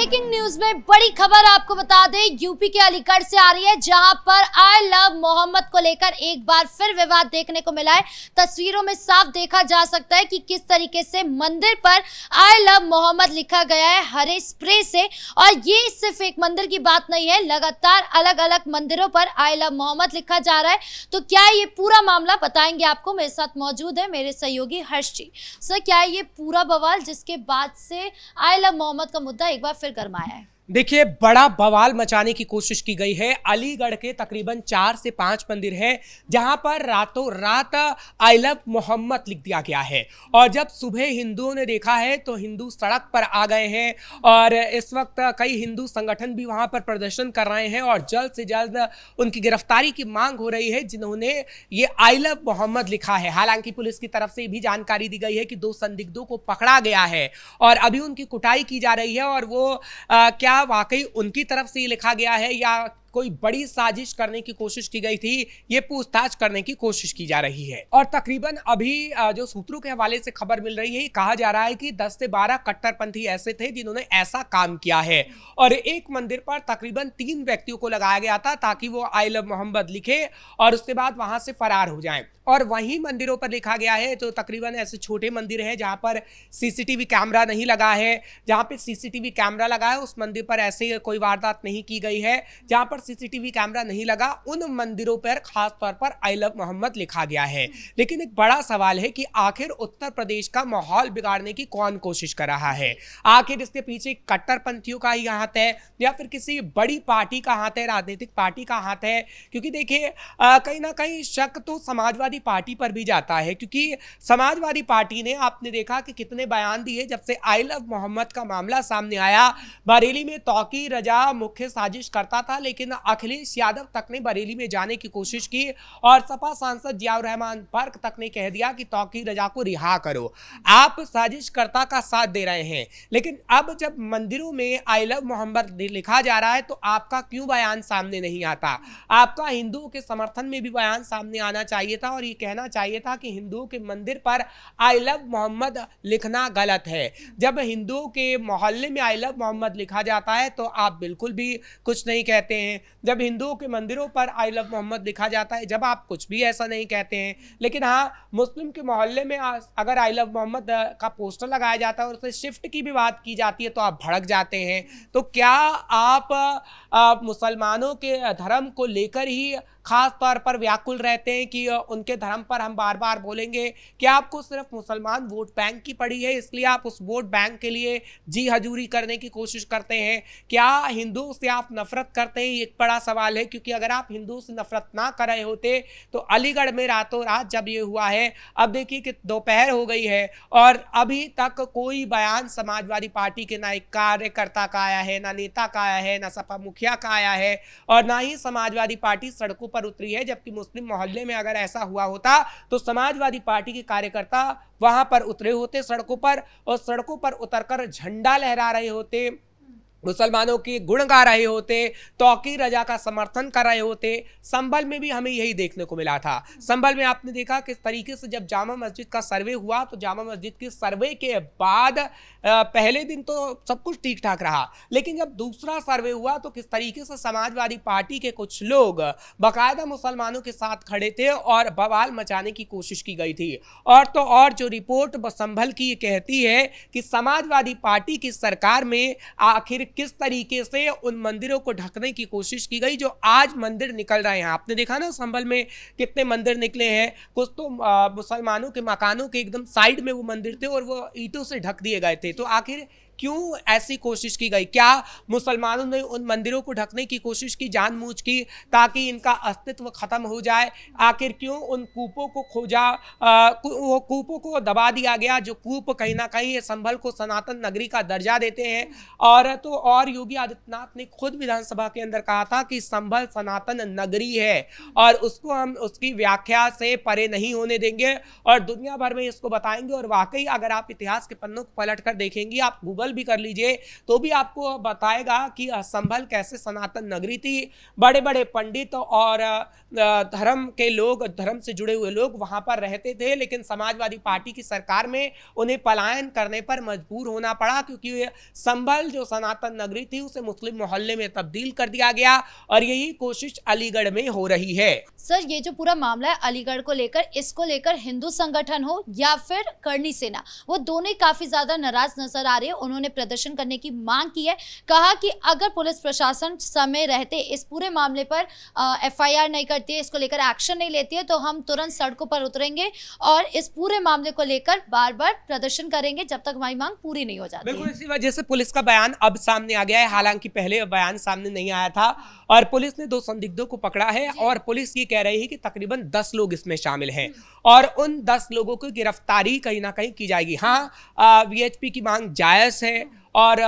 Breaking news में बड़ी खबर आपको बता दें, यूपी के अलीगढ़ से आ रही है, जहां पर आई लव मोहम्मद को लेकर एक बार फिर विवाद देखने को मिला है। तस्वीरों में साफ देखा जा सकता है कि किस तरीके से मंदिर पर आई लव मोहम्मद लिखा गया है हरे स्प्रे से। और ये सिर्फ एक मंदिर की बात नहीं है, लगातार अलग अलग मंदिरों पर आई लव मोहम्मद लिखा जा रहा है। तो क्या ये पूरा मामला बताएंगे आपको, मेरे साथ मौजूद है मेरे सहयोगी हर्ष जी। सर, क्या ये पूरा बवाल जिसके बाद से आई लव मोहम्मद का मुद्दा एक बार फिर गरमाया है? देखिए, बड़ा बवाल मचाने की कोशिश की गई है। अलीगढ़ के तकरीबन 4 से 5 मंदिर हैं जहां पर रातों रात आई लव मोहम्मद लिख दिया गया है। और जब सुबह हिंदुओं ने देखा है तो हिंदू सड़क पर आ गए हैं और इस वक्त कई हिंदू संगठन भी वहां पर प्रदर्शन कर रहे हैं और जल्द से जल्द उनकी गिरफ्तारी की मांग हो रही है जिन्होंने ये आई लव मोहम्मद लिखा है। हालांकि पुलिस की तरफ से भी जानकारी दी गई है कि 2 संदिग्धों को पकड़ा गया है और अभी उनकी कुटाई की जा रही है और वो क्या वाकई उनकी तरफ से लिखा गया है या कोई बड़ी साजिश करने की कोशिश की गई थी, ये पूछताछ करने की कोशिश की जा रही है। और तकरीबन अभी जो सूत्रों के हवाले से खबर मिल रही है, कहा जा रहा है कि 10 से 12 कट्टरपंथी ऐसे थे जिन्होंने ऐसा काम किया है और एक मंदिर पर तकरीबन 3 व्यक्तियों को लगाया गया था ताकि वो आई लव मोहम्मद लिखे और उसके बाद वहां से फरार हो जाएं। और वहीं मंदिरों पर लिखा गया है तो तकरीबन ऐसे छोटे मंदिर हैं जहां पर सीसीटीवी कैमरा नहीं लगा है। जहां पे सीसीटीवी कैमरा लगा है उस मंदिर पर ऐसे कोई वारदात नहीं की गई है। जहां पर सीसीटीवी कैमरा नहीं लगा उन मंदिरों पर खास तौर पर आई लव मोहम्मद लिखा गया है। लेकिन एक बड़ा सवाल है कि आखिर उत्तर प्रदेश का माहौल बिगाड़ने की कौन कोशिश कर रहा है? आखिर इसके पीछे कट्टरपंथियों का ही हाथ है या फिर किसी बड़ी पार्टी का हाथ है, राजनीतिक पार्टी का हाथ है? क्योंकि देखिए, कहीं ना कहीं शक तो समाजवादी पार्टी पर भी जाता है, क्योंकि समाजवादी पार्टी ने, आपने देखा कि कितने बयान दिए जब से आई लव मोहम्मद का मामला सामने आया। बरेली में तौकीर रजा मुख्य साजिश करता था, लेकिन अखिलेश यादव तक ने बरेली में जाने की कोशिश की और सपा सांसद जियाउर रहमान बर्क तक ने कह दिया कि तौकीर रजा को रिहा करो, आप साजिशकर्ता का साथ दे रहे हैं। लेकिन अब जब मंदिरों में आई लव मोहम्मद लिखा जा रहा है तो आपका क्यों बयान सामने नहीं आता? आपका हिंदुओं के समर्थन में भी बयान सामने आना चाहिए था और ये कहना चाहिए था कि हिंदुओं के मंदिर पर आई लव मोहम्मद लिखना गलत है। जब हिंदुओं के मोहल्ले में आई लव मोहम्मद लिखा जाता है तो आप बिल्कुल भी कुछ नहीं कहते हैं। जब हिंदुओं के मंदिरों पर आई लव मोहम्मद लिखा जाता है जब आप कुछ भी ऐसा नहीं कहते हैं। लेकिन हाँ, मुस्लिम के मोहल्ले में अगर आई लव मोहम्मद का पोस्टर लगाया जाता है और उसे शिफ्ट की भी बात की जाती है तो आप भड़क जाते हैं। तो क्या आप मुसलमानों के धर्म को लेकर ही खास तौर पर व्याकुल रहते हैं कि उनके धर्म पर हम बार बार बोलेंगे? क्या आपको सिर्फ मुसलमान वोट बैंक की पड़ी है इसलिए आप उस वोट बैंक के लिए जी हजूरी करने की कोशिश करते हैं? क्या हिंदुओं से आप नफरत करते हैं? एक बड़ा सवाल है, क्योंकि अगर आप हिंदुओं से नफरत ना कर रहे होते तो अलीगढ़ में रातों रात जब ये हुआ है, अब देखिए कि दोपहर हो गई है और अभी तक कोई बयान समाजवादी पार्टी के ना एक कार्यकर्ता का आया है, ना नेता का आया है, ना सपा मुखिया का आया है और ना ही समाजवादी पार्टी सड़कों पर उतरी है। जबकि मुस्लिम मोहल्ले में अगर ऐसा हुआ होता तो समाजवादी पार्टी के कार्यकर्ता वहां पर उतरे होते सड़कों पर और सड़कों पर उतरकर झंडा लहरा रहे होते, मुसलमानों के गुण गा रहे होते, तौकीर रजा का समर्थन कर रहे होते। संभल में भी हमें यही देखने को मिला था। संभल में आपने देखा किस तरीके से जब जामा मस्जिद का सर्वे हुआ तो जामा मस्जिद के सर्वे के बाद पहले दिन तो सब कुछ ठीक ठाक रहा, लेकिन जब दूसरा सर्वे हुआ तो किस तरीके से समाजवादी पार्टी के कुछ लोग बाकायदा मुसलमानों के साथ खड़े थे और बवाल मचाने की कोशिश की गई थी। और तो और जो रिपोर्ट संभल की ये कहती है कि समाजवादी पार्टी की सरकार में आखिर किस तरीके से उन मंदिरों को ढकने की कोशिश की गई जो आज मंदिर निकल रहे हैं। आपने देखा ना संभल में कितने मंदिर निकले हैं, कुछ तो मुसलमानों के मकानों के एकदम साइड में वो मंदिर थे और वो ईंटों से ढक दिए गए थे। तो आखिर क्यों ऐसी कोशिश की गई? क्या मुसलमानों ने उन मंदिरों को ढकने की कोशिश की जानबूझ की ताकि इनका अस्तित्व खत्म हो जाए? आखिर क्यों उन कूपों को खोजा, वो कूपों को दबा दिया गया जो कूप कहीं ना कहीं संभल को सनातन नगरी का दर्जा देते हैं? और तो और योगी आदित्यनाथ ने खुद विधानसभा के अंदर कहा था कि संभल सनातन नगरी है और उसको हम उसकी व्याख्या से परे नहीं होने देंगे और दुनिया भर में इसको बताएंगे। और वाकई अगर आप इतिहास के पन्नों को पलट कर देखेंगे, आप गूगल गूगल भी कर लीजिए तो भी आपको बताएगा कि संभल कैसे सनातन नगरी थी। बड़े बड़े पंडित और धर्म के लोग, धर्म से जुड़े हुए लोग वहां पर रहते थे, लेकिन समाजवादी पार्टी की सरकार में उन्हें पलायन करने पर मजबूर होना पड़ा, क्योंकि संभल जो सनातन नगरी थी उसे मुस्लिम मोहल्ले में तब्दील कर दिया गया और यही कोशिश अलीगढ़ में हो रही है। सर, ये जो पूरा मामला है अलीगढ़ को लेकर, इसको लेकर हिंदू संगठन हो या फिर करनी सेना, वो दोनों ही काफी ज्यादा नाराज नजर आ रहे हैं। उन्होंने प्रदर्शन करने की मांग की है, कहा कि अगर पुलिस प्रशासन समय रहते इस पूरे मामले पर एफआईआर नहीं करती है, इसको लेकर एक्शन नहीं लेती है, तो हम तुरंत सड़कों पर उतरेंगे और इस पूरे मामले को लेकर बार बार प्रदर्शन करेंगे जब तक हमारी मांग पूरी नहीं हो जाती। बिल्कुल, इसी वजह से पुलिस का बयान अब सामने आ गया है। हालांकि पहले बयान सामने नहीं आया था और पुलिस ने 2 संदिग्धों को पकड़ा है और पुलिस ये कह रही है कि तकरीबन 10 लोग इसमें शामिल हैं और उन 10 लोगों की गिरफ्तारी कहीं ना कहीं की जाएगी। हाँ, वीएचपी की मांग जायज है और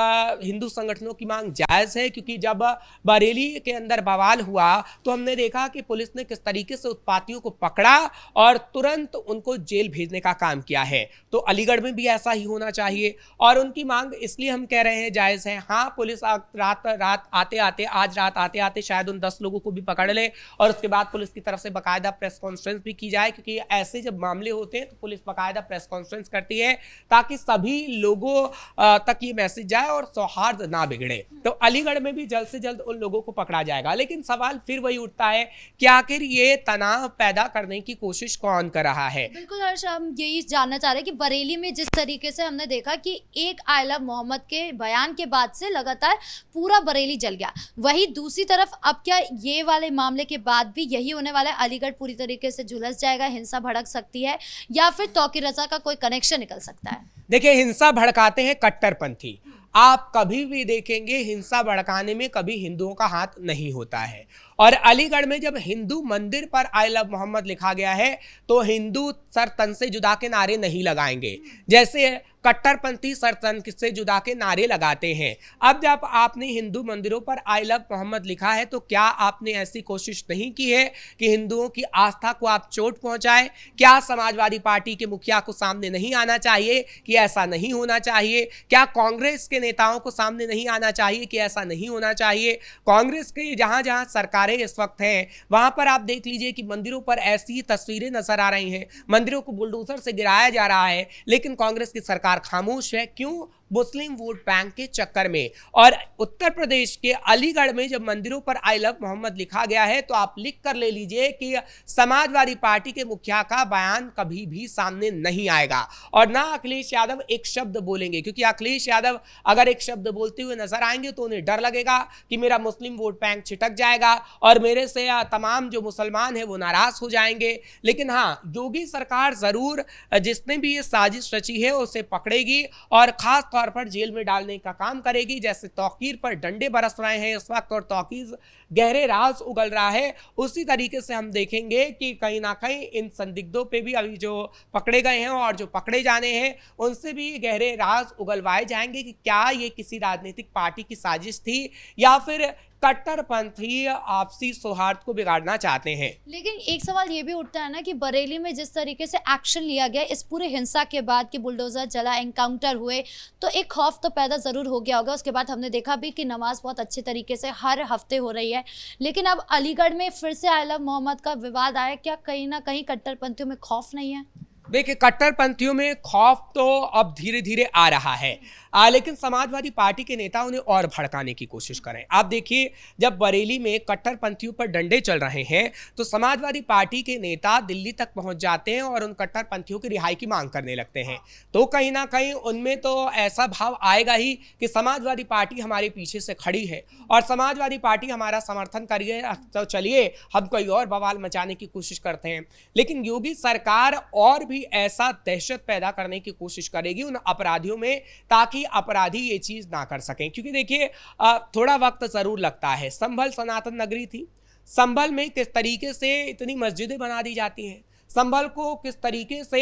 हिंदू संगठनों की मांग जायज है, क्योंकि जब बरेली के अंदर बवाल हुआ तो हमने देखा कि पुलिस ने किस तरीके से उत्पातियों को पकड़ा और तुरंत उनको जेल भेजने का काम किया है। तो अलीगढ़ में भी ऐसा ही होना चाहिए और उनकी मांग इसलिए हम कह रहे हैं जायज है। हाँ, पुलिस रात आते आते शायद उन 10 लोगों को भी पकड़ ले और उसके बाद पुलिस की तरफ से बाकायदा प्रेस कॉन्फ्रेंस भी की जाए, क्योंकि ऐसे जब मामले होते हैं तो पुलिस बाकायदा प्रेस कॉन्फ्रेंस करती है ताकि सभी लोगों तक ये मैसेज जाए और सौहार्द ना बिगड़े। तो अलीगढ़ में भी जल्द से जल्द उन लोगों को पकड़ा जाएगा, लेकिन सवाल फिर वही उठता है कि आखिर ये तनाव पैदा करने की कोशिश कौन कर रहा है। बिल्कुल हर्ष, हम यही जानना चाह रहे हैं कि बरेली में जिस तरीके से हमने देखा कि एक आई लव मोहम्मद के बयान के बाद से लगातार पूरा बरेली जल गया, वही दूसरी तरफ अब क्या ये वाले मामले के बाद भी यही होने वाला है? अलीगढ़ पूरी तरीके से झुलस जाएगा, हिंसा भड़क सकती है या फिर तौकीर रजा का कोई कनेक्शन निकल सकता है? देखिए, हिंसा भड़काते हैं कट्टरपंथी। आप कभी भी देखेंगे हिंसा भड़काने में कभी हिंदुओं का हाथ नहीं होता है। और अलीगढ़ में जब हिंदू मंदिर पर आई लव मोहम्मद लिखा गया है तो हिंदू सर तन से जुदा के नारे नहीं लगाएंगे, जैसे कट्टरपंथी सर तन से जुदा के नारे लगाते हैं। अब जब आपने हिंदू मंदिरों पर आई लव मोहम्मद लिखा है तो क्या आपने ऐसी कोशिश नहीं की है कि हिंदुओं की आस्था को आप चोट पहुंचाएं? क्या समाजवादी पार्टी के मुखिया को सामने नहीं आना चाहिए कि ऐसा नहीं होना चाहिए? क्या कांग्रेस के नेताओं को सामने नहीं आना चाहिए कि ऐसा नहीं होना चाहिए? कांग्रेस के जहां जहां सरकारें इस वक्त हैं वहां पर आप देख लीजिए कि मंदिरों पर ऐसी तस्वीरें नजर आ रही हैं, मंदिरों को बुलडोजर से गिराया जा रहा है, लेकिन कांग्रेस की सरकार खामोश है। क्यों? मुस्लिम वोट बैंक के चक्कर में। और उत्तर प्रदेश के अलीगढ़ में जब मंदिरों पर आई लव मोहम्मद लिखा गया है तो आप लिख कर ले लीजिए कि समाजवादी पार्टी के मुखिया का बयान कभी भी सामने नहीं आएगा और ना अखिलेश यादव एक शब्द बोलेंगे, क्योंकि अखिलेश यादव अगर एक शब्द बोलते हुए नजर आएंगे तो उन्हें डर लगेगा कि मेरा मुस्लिम वोट बैंक छिटक जाएगा और मेरे से तमाम जो मुसलमान हैं वो नाराज हो जाएंगे। लेकिन हाँ, योगी सरकार जरूर जिसने भी ये साजिश रची है उसे पकड़ेगी और खास तौर पर जेल में डालने का काम करेगी। जैसे तौकीर पर डंडे बरस रहे हैं इस वक्त और तौकीर गहरे राज उगल रहा है, उसी तरीके से हम देखेंगे कि कहीं ना कहीं इन संदिग्धों पे भी अभी जो पकड़े गए हैं और जो पकड़े जाने हैं उनसे भी गहरे राज उगलवाए जाएंगे कि क्या ये किसी राजनीतिक पार्टी की साजिश थी या फिर कट्टरपंथी आपसी सौहार्द को बिगाड़ना चाहते हैं। लेकिन एक सवाल ये भी उठता है ना कि बरेली में जिस तरीके से एक्शन लिया गया इस पूरे हिंसा के बाद कि बुलडोजर चला, एनकाउंटर हुए, तो एक खौफ तो पैदा जरूर हो गया होगा। उसके बाद हमने देखा भी कि नमाज बहुत अच्छे तरीके से हर हफ्ते हो रही है, लेकिन अब अलीगढ़ में फिर से आई लव मोहम्मद का विवाद आया, क्या कहीं ना कहीं कट्टरपंथियों में खौफ नहीं है? देखिए, कट्टरपंथियों में खौफ तो अब धीरे धीरे आ रहा है, लेकिन समाजवादी पार्टी के नेता उन्हें और भड़काने की कोशिश करें। आप देखिए, जब बरेली में कट्टरपंथियों पर डंडे चल रहे हैं तो समाजवादी पार्टी के नेता दिल्ली तक पहुंच जाते हैं और उन कट्टरपंथियों की रिहाई की मांग करने लगते हैं। तो कहीं ना कहीं उनमें तो ऐसा भाव आएगा ही कि समाजवादी पार्टी हमारे पीछे से खड़ी है और समाजवादी पार्टी हमारा समर्थन करिए, तो चलिए हम कोई और बवाल मचाने की कोशिश करते हैं। लेकिन योगी सरकार और भी ऐसा दहशत पैदा करने की कोशिश करेगी उन अपराधियों में ताकि अपराधी ये चीज ना कर सकें। क्योंकि देखिए, थोड़ा वक्त जरूर लगता है। संभल सनातन नगरी थी, संभल में किस तरीके से इतनी मस्जिदें बना दी जाती हैं, संभल को किस तरीके से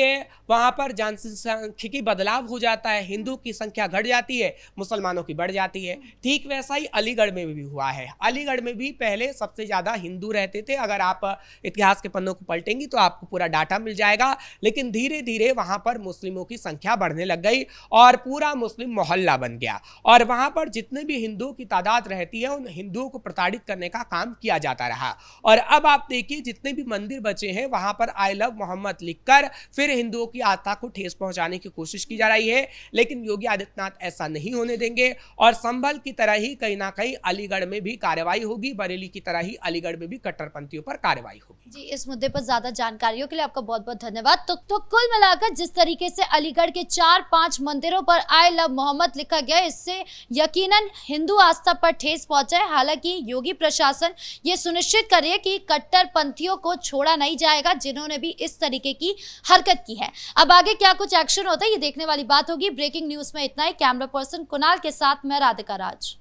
वहां पर जनसंख्यिकी बदलाव हो जाता है, हिंदू की संख्या घट जाती है, मुसलमानों की बढ़ जाती है। ठीक वैसा ही अलीगढ़ में भी हुआ है। अलीगढ़ में भी पहले सबसे ज्यादा हिंदू रहते थे। अगर आप इतिहास के पन्नों को पलटेंगी तो आपको पूरा डाटा मिल जाएगा। लेकिन धीरे धीरे वहां पर मुस्लिमों की संख्या बढ़ने लग गई और पूरा मुस्लिम मोहल्ला बन गया और वहां पर जितने भी हिंदुओं की तादाद रहती है उन हिंदुओं को प्रताड़ित करने का काम किया जाता रहा। और अब आप देखिए जितने भी मंदिर बचे हैं वहां पर आई लव मोहम्मद लिखकर फिर हिंदुओं की आस्था को ठेस पहुंचाने की कोशिश की जा रही है। लेकिन योगी आदित्यनाथ ऐसा नहीं होने देंगे और संभल की तरह ही कहीं ना कहीं अलीगढ़ में भी कार्रवाई होगी, बरेली की तरह ही अलीगढ़ में भी कट्टरपंथियों पर कार्रवाई होगी। जी, इस मुद्दे पर ज्यादा जानकारियों के लिए आपका बहुत बहुत धन्यवाद। तो कुल मिलाकर जिस तरीके से अलीगढ़ के 4-5 मंदिरों पर आई लव मोहम्मद लिखा गया, इससे यकीनन हिंदू आस्था पर ठेस पहुंचा है। हालांकि योगी प्रशासन ये सुनिश्चित कर रही है कि कट्टरपंथियों को छोड़ा नहीं जाएगा जिन्होंने भी इस तरीके की हरकत की है। अब आगे क्या कुछ एक्शन होता है ये देखने वाली बात होगी। ब्रेकिंग न्यूज में इतना ही। कैमरा पर्सन कुणाल के साथ मैं राधिका राज।